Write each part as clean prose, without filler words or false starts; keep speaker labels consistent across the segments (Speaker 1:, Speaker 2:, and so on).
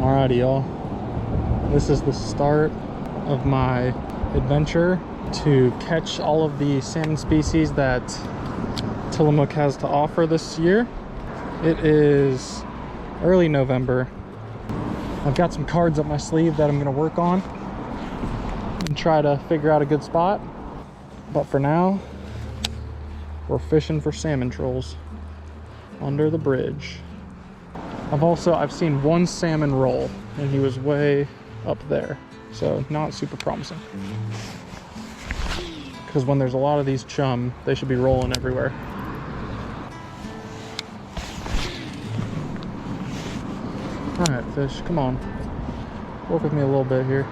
Speaker 1: Alrighty, y'all. This is the start of my adventure to catch all of the salmon species that Tillamook has to offer this year. It is early November. I've got some cards up my sleeve that I'm going to work on and try to figure out a good spot. But for now, we're fishing for salmon trolls under the bridge. I've seen one salmon roll, and he was way up there, so not super promising. Because when there's a lot of these chum, they should be rolling everywhere. All right, fish, come on. Work with me a little bit here.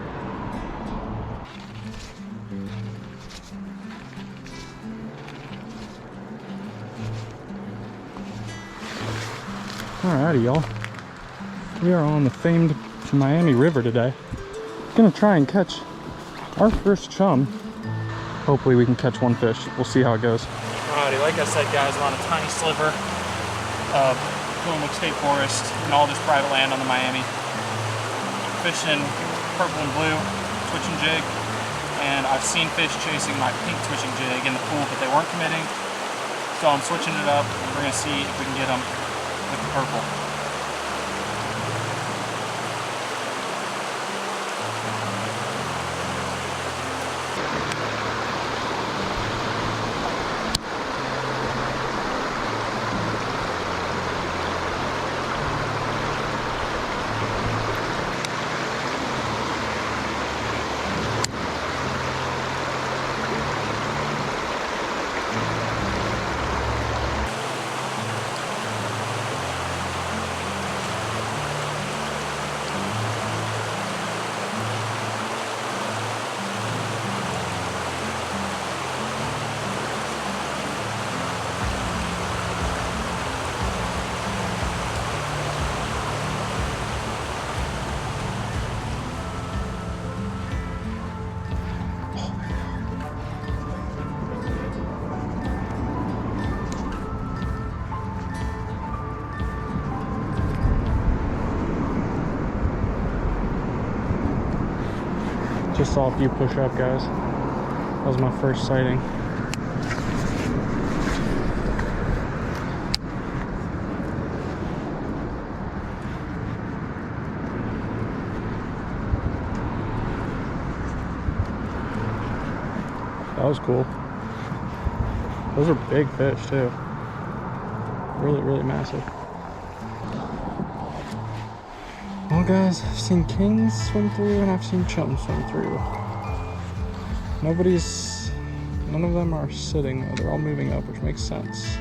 Speaker 1: Alrighty, y'all. We are on the famed Miami River today. Gonna try and catch our first chum. Hopefully we can catch one fish. We'll see how it goes. Alrighty, like I said, guys, we're on a tiny sliver of Tillamook State Forest and all this private land on the Miami. Fishing purple and blue twitching jig, and I've seen fish chasing my pink twitching jig in the pool, but they weren't committing. So I'm switching it up. We're gonna see if we can get them with the purple. Just saw a few push up, guys. That was my first sighting. That was cool. Those are big fish too. Really, really massive. Well, guys, I've seen kings swim through and I've seen chum swim through. None of them are sitting though. They're all moving up, which makes sense.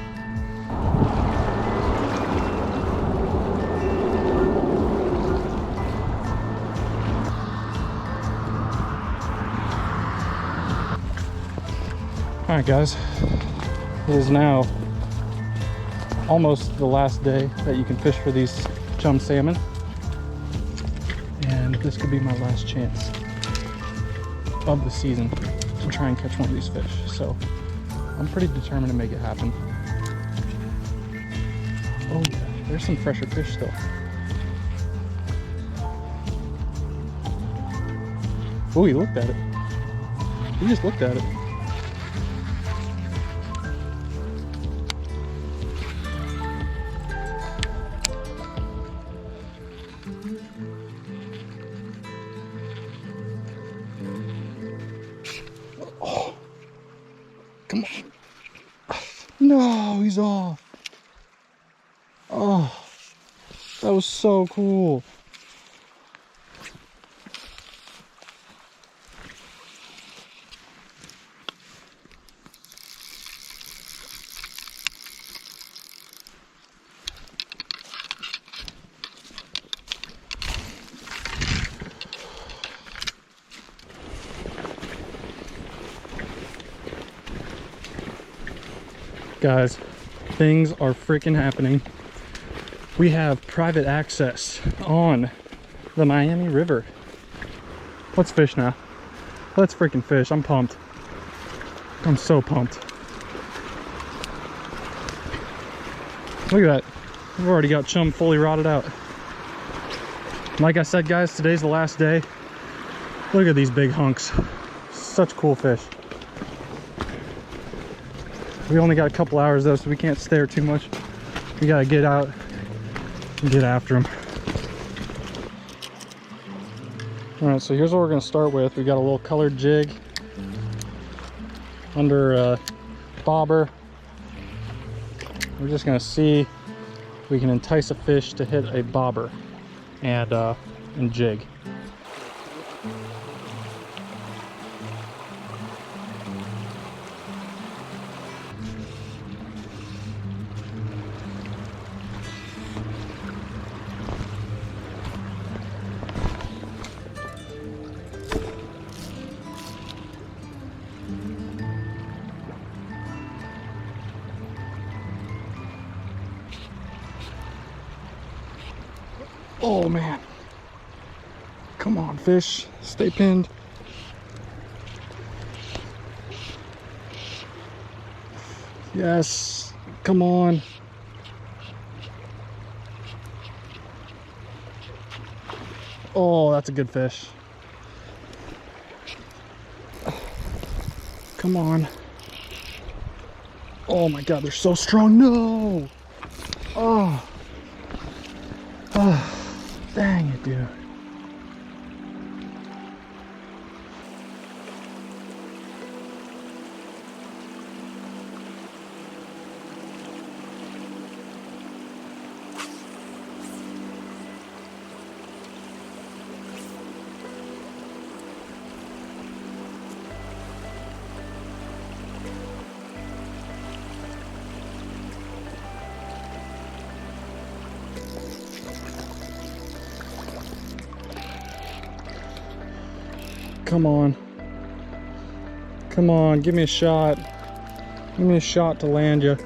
Speaker 1: Alright, guys, it is now almost the last day that you can fish for these chum salmon. And this could be my last chance of the season to try and catch one of these fish. So I'm pretty determined to make it happen. Oh yeah, there's some fresher fish still. Oh, he looked at it. He just looked at it. Come on. No, he's off. Oh, that was so cool. Guys, things are freaking happening. We have private access on the Miami River. Let's fish now. Let's freaking fish. I'm pumped. I'm so pumped. Look at that. We've already got chum fully rotted out. Like I said, guys, today's the last day. Look at these big hunks. Such cool fish. We only got a couple hours though, so we can't stare too much. We gotta get out and get after them. All right, so here's what we're gonna start with. We got a little colored jig under a bobber. We're just gonna see if we can entice a fish to hit a bobber and jig. Oh man, come on fish, stay pinned. Yes, come on. Oh, that's a good fish. Come on. Oh my God, they're so strong. No. Oh. Oh. Dang it, dude. Come on. Come on, give me a shot. Give me a shot to land you.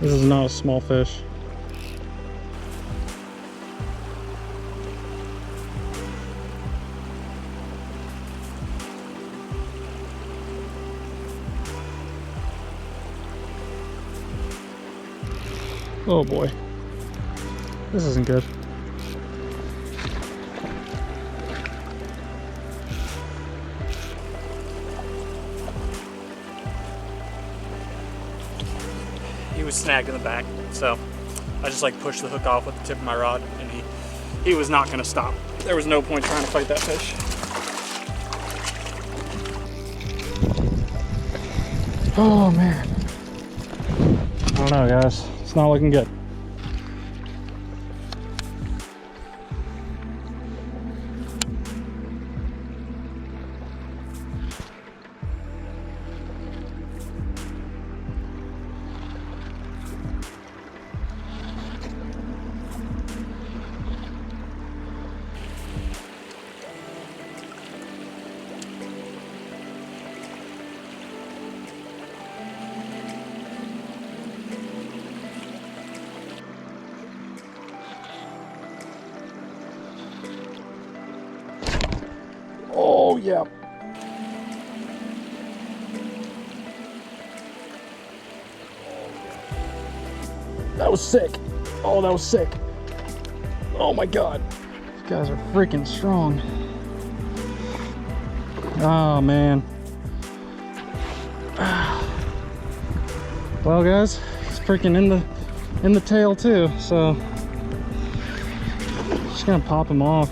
Speaker 1: This is not a small fish. Oh boy. This isn't good. He was snagged in the back, so I just like pushed the hook off with the tip of my rod, and he was not going to stop. There was no point trying to fight that fish. Oh man, I don't know, guys. It's not looking good. Oh, yeah. That was sick. Oh, that was sick. Oh my God. These guys are freaking strong. Oh, man. Well, guys, it's freaking in the tail too, so just gonna pop him off.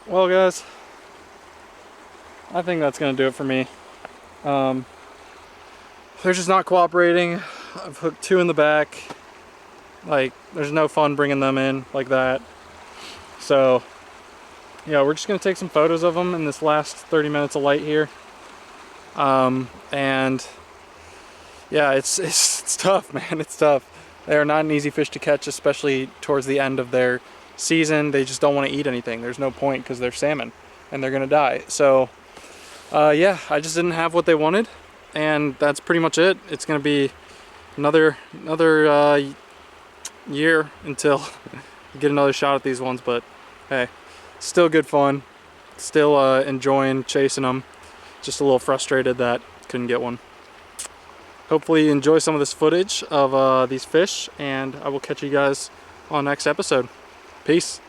Speaker 1: Well, guys, I think that's gonna do it for me. They're just not cooperating. I've hooked two in the back. Like, there's no fun bringing them in like that. So yeah, we're just gonna take some photos of them in this last 30 minutes of light here. And yeah, it's tough, man. It's tough. They are not an easy fish to catch, especially towards the end of their season. They just don't want to eat anything. There's no point because they're salmon and they're gonna die. So yeah, I just didn't have what they wanted, and that's pretty much it. It's gonna be another year until I get another shot at these ones, but hey, still good fun. Still enjoying chasing them. Just a little frustrated that couldn't get one. Hopefully you enjoy some of this footage of these fish, and I will catch you guys on the next episode. Peace.